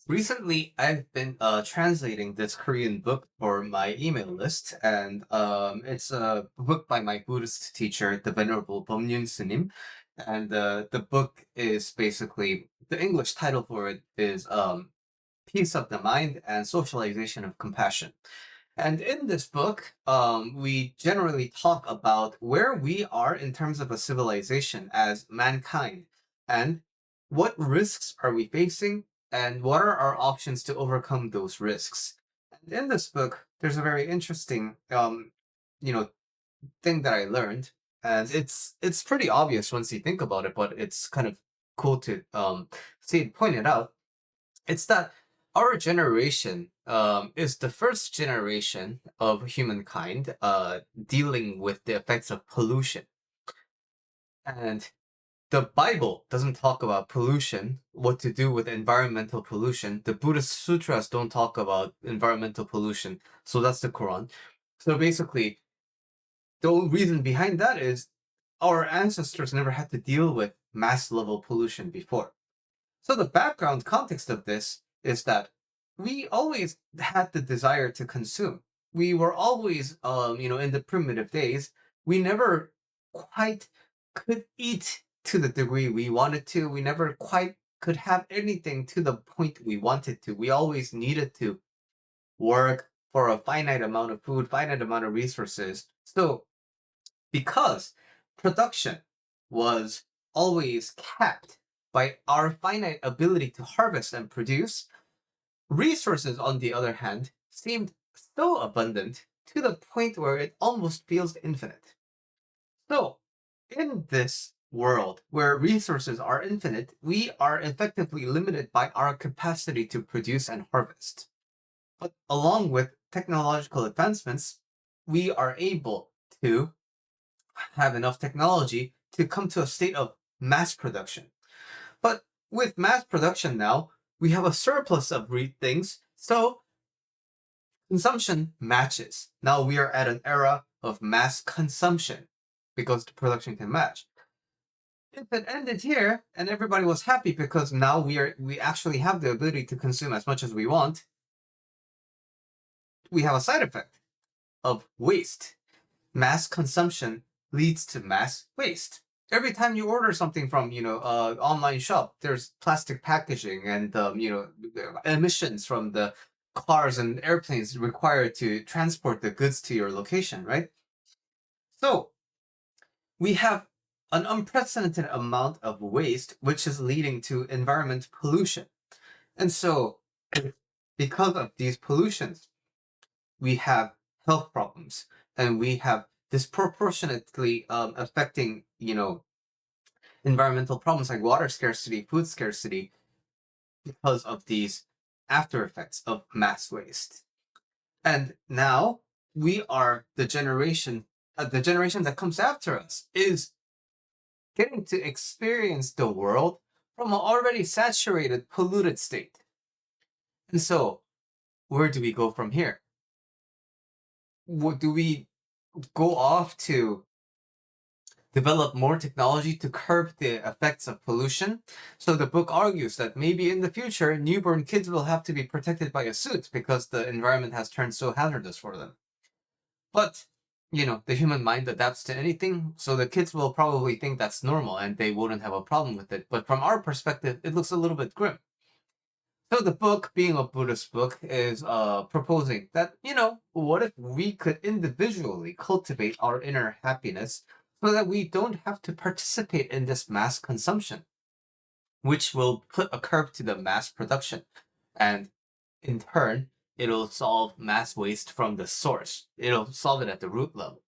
Recently, I've been translating this Korean book for my email list, and it's a book by my Buddhist teacher, the Venerable Bumyun Sunim. And the book is basically the English title for it is Peace of the Mind and Socialization of Compassion. And in this book, we generally talk about where we are in terms of a civilization as mankind, and what risks are we facing, and what are our options to overcome those risks. And in this book, there's a very interesting, you know, thing that I learned, and it's pretty obvious once you think about it, but it's kind of cool to see it pointed out. It's that our generation is the first generation of humankind dealing with the effects of pollution. And the Bible doesn't talk about pollution, what to do with environmental pollution. The Buddhist sutras don't talk about environmental pollution. So that's the Quran. So basically, the reason behind that is our ancestors never had to deal with mass level pollution before. So the background context of this is that we always had the desire to consume. We were always, in the primitive days, we never quite could eat to the degree we wanted to. We never quite could have anything to the point we wanted to. We always needed to work for a finite amount of food, finite amount of resources. So because production was always capped by our finite ability to harvest and produce, resources, on the other hand, seemed so abundant to the point where it almost feels infinite. So, in this world where resources are infinite, we are effectively limited by our capacity to produce and harvest. But along with technological advancements, we are able to have enough technology to come to a state of mass production. But with mass production now, we have a surplus of things, so consumption matches. Now we are at an era of mass consumption because the production can match. If it ended here and everybody was happy because now we actually have the ability to consume as much as we want, we have a side effect of waste. Mass consumption leads to mass waste. Every time you order something from online shop, there's plastic packaging and emissions from the cars and airplanes required to transport the goods to your location, right? So we have an unprecedented amount of waste, which is leading to environment pollution. And so because of these pollutions, we have health problems, and we have disproportionately affecting environmental problems like water scarcity, food scarcity, because of these after effects of mass waste. And now we are the generation that comes after us is getting to experience the world from an already saturated, polluted state. And so, where do we go from here? What do we go off to develop more technology to curb the effects of pollution? So the book argues that maybe in the future, newborn kids will have to be protected by a suit because the environment has turned so hazardous for them. But, the human mind adapts to anything, so the kids will probably think that's normal and they wouldn't have a problem with it. But from our perspective, it looks a little bit grim. So the book, being a Buddhist book, is proposing that, what if we could individually cultivate our inner happiness so that we don't have to participate in this mass consumption, which will put a curb to the mass production. And in turn, it'll solve mass waste from the source. It'll solve it at the root level.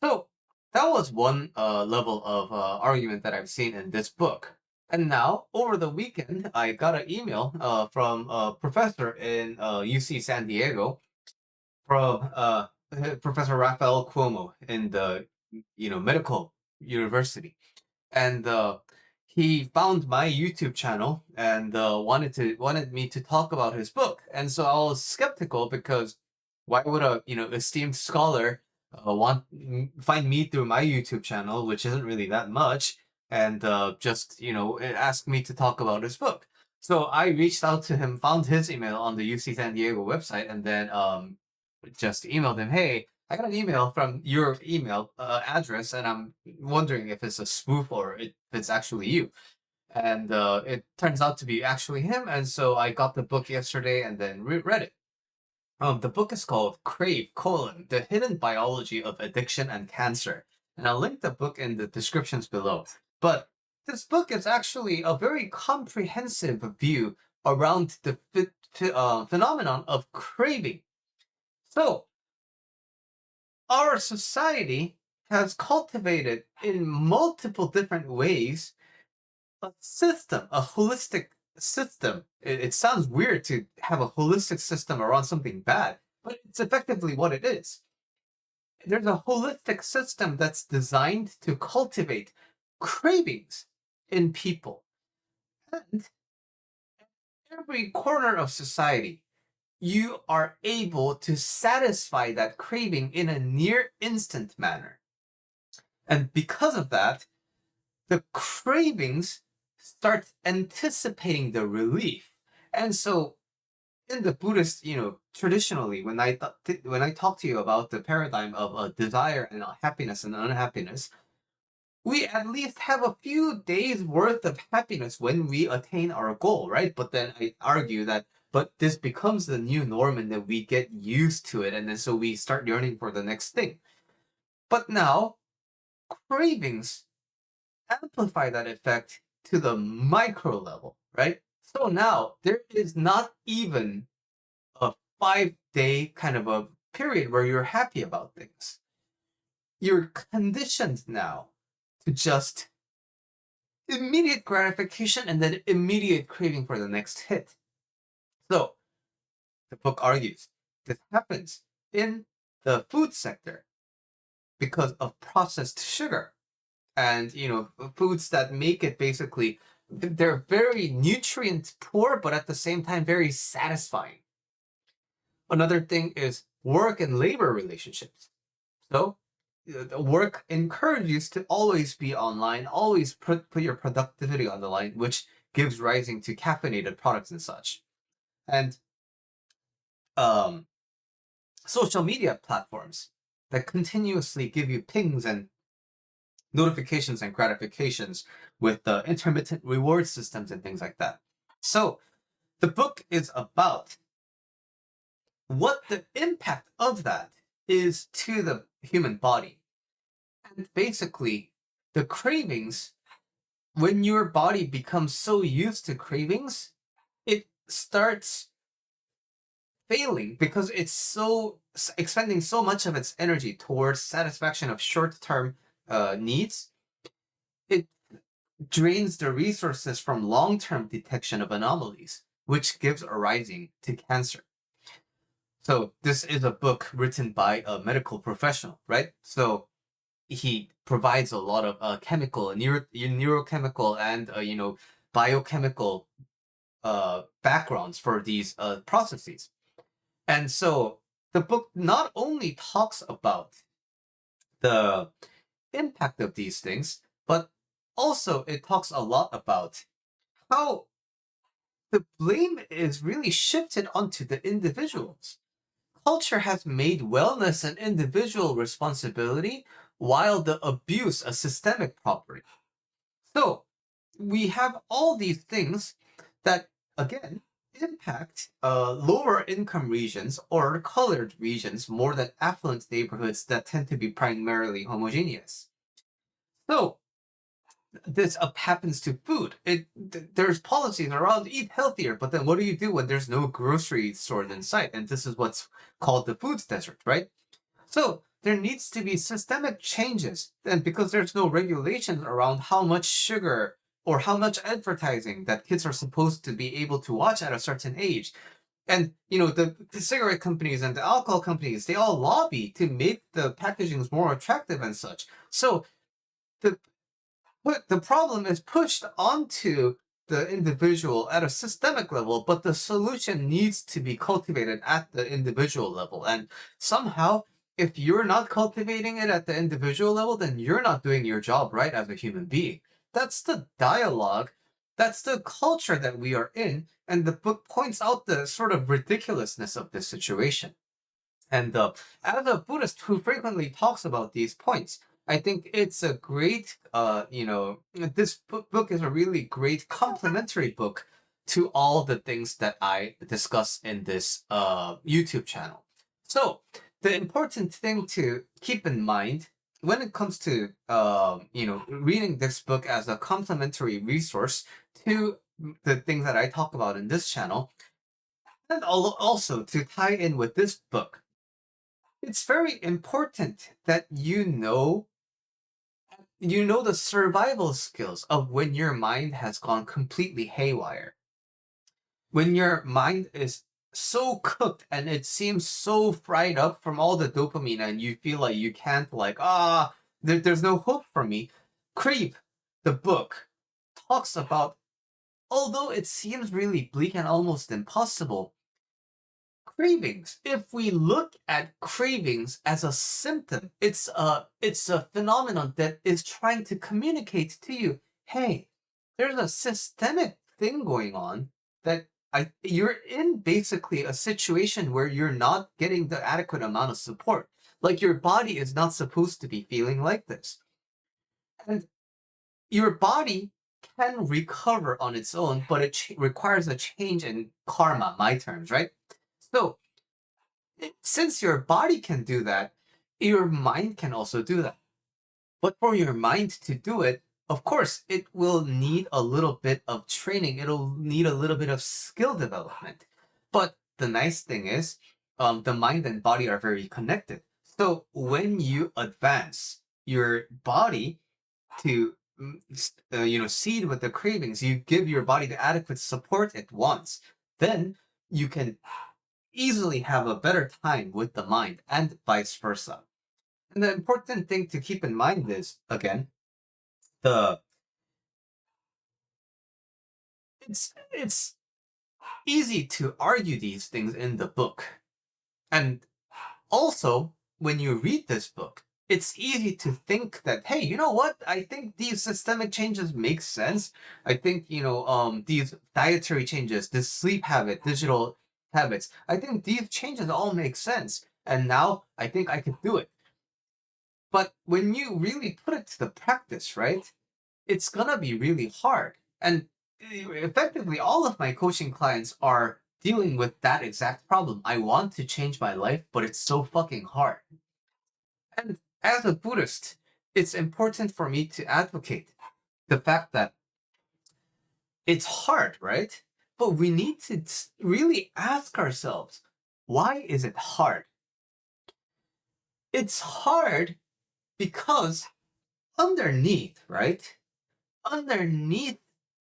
So that was one level of argument that I've seen in this book. And now, over the weekend, I got an email from a professor in UC San Diego, from Professor Raphael Cuomo in the medical university, and he found my YouTube channel and wanted me to talk about his book. And so I was skeptical because why would a esteemed scholar find me through my YouTube channel, which isn't really that much, and just ask me to talk about his book. So I reached out to him, found his email on the UC San Diego website, and then just emailed him, "Hey, I got an email from your email address, and I'm wondering if it's a spoof or if it's actually you." And it turns out to be actually him. And so I got the book yesterday and then read it. The book is called Crave: The Hidden Biology of Addiction and Cancer, and I'll link the book in the descriptions below. But this book is actually a very comprehensive view around the phenomenon of craving. So our society has cultivated in multiple different ways a system, a holistic system. It sounds weird to have a holistic system around something bad, but it's effectively what it is. There's a holistic system that's designed to cultivate cravings in people. And every corner of society, you are able to satisfy that craving in a near instant manner. And because of that, the cravings start anticipating the relief. And so in the Buddhist, traditionally, when I talk to you about the paradigm of desire and happiness and unhappiness, we at least have a few days worth of happiness when we attain our goal, right? But then I argue that, but this becomes the new norm, and then we get used to it, and then so we start yearning for the next thing. But now cravings amplify that effect to the micro level, right? So now there is not even a 5-day kind of a period where you're happy about things. You're conditioned now to just immediate gratification and then immediate craving for the next hit. So the book argues this happens in the food sector because of processed sugar and foods that make it basically, they're very nutrient poor but at the same time very satisfying. Another thing is work and labor relationships. So the work encourages to always be online, always put your productivity on the line, which gives rising to caffeinated products and such. And um, social media platforms that continuously give you pings and notifications and gratifications with intermittent reward systems and things like that. So the book is about what the impact of that is to the human body. And basically, the cravings, when your body becomes so used to cravings, it starts failing because it's so expending so much of its energy towards satisfaction of short-term needs. It drains the resources from long-term detection of anomalies, which gives a rising to cancer. So this is a book written by a medical professional, right? So he provides a lot of chemical, neurochemical, and biochemical backgrounds for these processes. And so the book not only talks about the impact of these things, but also it talks a lot about how the blame is really shifted onto the individuals. Culture has made wellness an individual responsibility, while the abuse a systemic property. So we have all these things that, again, impact lower income regions or colored regions more than affluent neighborhoods that tend to be primarily homogeneous. So this happens to food. There's policies around eat healthier, but then what do you do when there's no grocery store in sight? And this is what's called the food desert, right? So there needs to be systemic changes, and because there's no regulations around how much sugar or how much advertising that kids are supposed to be able to watch at a certain age. And the cigarette companies and the alcohol companies, they all lobby to make the packagings more attractive and such. So the the problem is pushed onto the individual at a systemic level, but the solution needs to be cultivated at the individual level. And somehow, if you're not cultivating it at the individual level, then you're not doing your job right as a human being. That's the dialogue That's the culture that we are in, and the book points out the sort of ridiculousness of this situation. And as a Buddhist who frequently talks about these points, I think it's a great, this book is a really great complementary book to all the things that I discuss in this YouTube channel. So the important thing to keep in mind when it comes to, reading this book as a complementary resource to the things that I talk about in this channel, and also to tie in with this book, it's very important that you know the survival skills of when your mind has gone completely haywire. When your mind is so cooked and it seems so fried up from all the dopamine and you feel like you can't there's no hope for me. Crave, the book, talks about, although it seems really bleak and almost impossible, cravings. If we look at cravings as a symptom, it's a phenomenon that is trying to communicate to you, hey, there's a systemic thing going on that you're in basically a situation where you're not getting the adequate amount of support. Like your body is not supposed to be feeling like this. And your body can recover on its own, but it requires a change in karma, my terms, right? So since your body can do that, your mind can also do that. But for your mind to do it, of course, it will need a little bit of training. It'll need a little bit of skill development. But the nice thing is, the mind and body are very connected. So when you advance your body to, seed with the cravings, you give your body the adequate support it wants. Then you can easily have a better time with the mind and vice versa. And the important thing to keep in mind is, again, the it's easy to argue these things in the book. And also, when you read this book, it's easy to think that, hey, you know what? I think these systemic changes make sense. I think, these dietary changes, this sleep habit, digital habits, I think these changes all make sense. And now I think I could do it. But when you really put it to the practice, right, it's gonna be really hard. And effectively, all of my coaching clients are dealing with that exact problem. I want to change my life, but it's so fucking hard. And as a Buddhist, it's important for me to advocate the fact that it's hard, right? But we need to really ask ourselves, why is it hard? It's hard because underneath, right? Underneath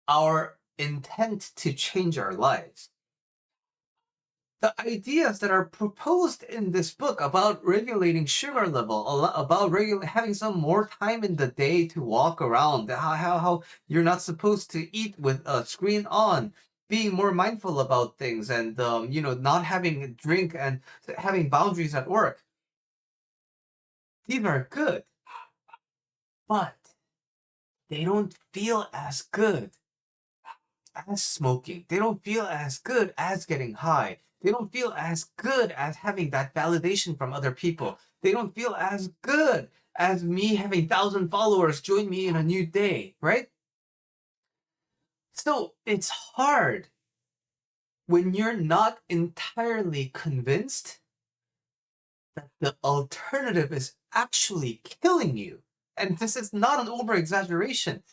our intent to change our lives, the ideas that are proposed in this book about regulating sugar level, about having some more time in the day to walk around, how you're not supposed to eat with a screen on, being more mindful about things, and not having a drink and having boundaries at work. These are good, but they don't feel as good as smoking. They don't feel as good as getting high. They don't feel as good as having that validation from other people. They don't feel as good as me having 1,000 followers join me in a new day, right? So it's hard when you're not entirely convinced that the alternative is actually killing you. And this is not an over exaggeration.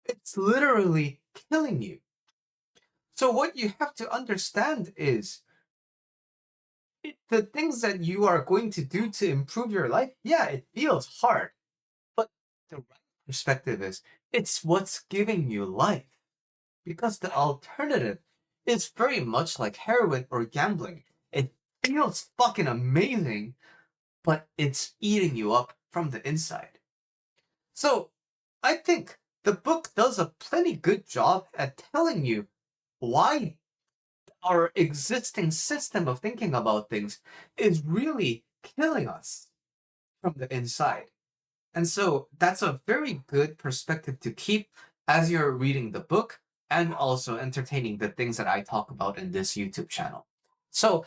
It's literally killing you. So what you have to understand is the things that you are going to do to improve your life, yeah, it feels hard. But the right perspective is it's what's giving you life. Because the alternative is very much like heroin or gambling. It feels fucking amazing, but it's eating you up from the inside. So I think the book does a plenty good job at telling you why our existing system of thinking about things is really killing us from the inside. And so that's a very good perspective to keep as you're reading the book. and also entertaining the things that I talk about in this YouTube channel. So,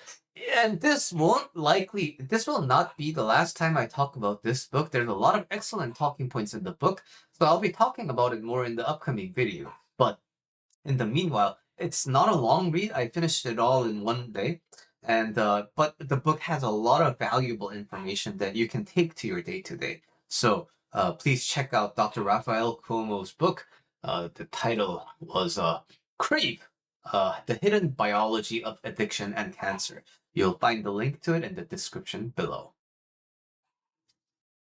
and this will not be the last time I talk about this book. There's a lot of excellent talking points in the book, so I'll be talking about it more in the upcoming video. But in the meanwhile, it's not a long read. I finished it all in one day. And but the book has a lot of valuable information that you can take to your day to day. So please check out Dr. Raphael Cuomo's book. The title was Crave, The Hidden Biology of Addiction and Cancer. You'll find the link to it in the description below.